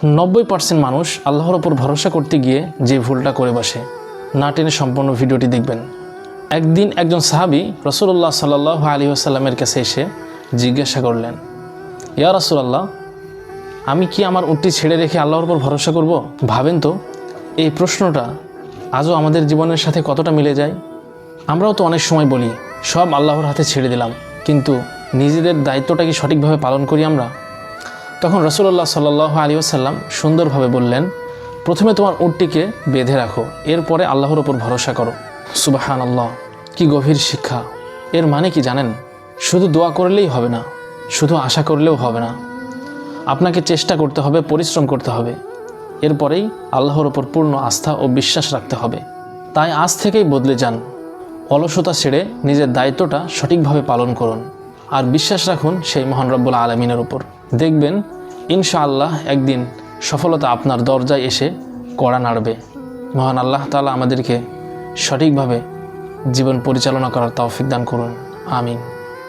90% মানুষ আল্লাহর ওপর ভরসা করতে গিয়ে যে ভুলটা করে বসে। না টেনে সম্পূর্ণ ভিডিওটি দেখবেন। একদিন একজন সাহাবী রাসূলুল্লাহ সাল্লাল্লাহু আলাইহি ওয়াসাল্লামের কাছে এসে জিজ্ঞাসা করলেন, ইয়া রাসূলুল্লাহ, আমি কি আমার উটটি ছেড়ে রেখে আল্লাহর উপর ভরসা করব? ভাবেন তো, এই প্রশ্নটা আজও আমাদের জীবনের সাথে কতটা মিলে যায়। আমরাও তো অনেক সময় বলি সব আল্লাহর হাতে ছেড়ে দিলাম, কিন্তু নিজেদের দায়িত্বটা কি সঠিকভাবে পালন করি আমরা? তখন রাসূলুল্লাহ সাল্লাল্লাহু আলাইহি ওয়াসাল্লাম সুন্দরভাবে বললেন, প্রথমে তোমার উটটিকে বেঁধে রাখো, এরপরে আল্লাহর ওপর ভরসা করো। সুবহানাল্লাহ, কি গভীর শিক্ষা! এর মানে কি জানেন? শুধু দোয়া করলেই হবে না, শুধু আশা করলেও হবে না, আপনাকে চেষ্টা করতে হবে, পরিশ্রম করতে হবে, এরপরেই আল্লাহর ওপর পূর্ণ আস্থা ও বিশ্বাস রাখতে হবে। তাই আজ থেকেই বদলে যান, অলসতা ছেড়ে নিজের দায়িত্বটা সঠিকভাবে পালন করুন, আর বিশ্বাস রাখুন সেই মহান রব্বুল আলামিনের উপর। দেখবেন ইনশাআল্লাহ একদিন সফলতা আপনার দরজায় এসে কড়া নাড়বে। মহান আল্লাহ তাআলা আমাদেরকে সঠিকভাবে জীবন পরিচালনা করার তৌফিক দান করুন। আমিন।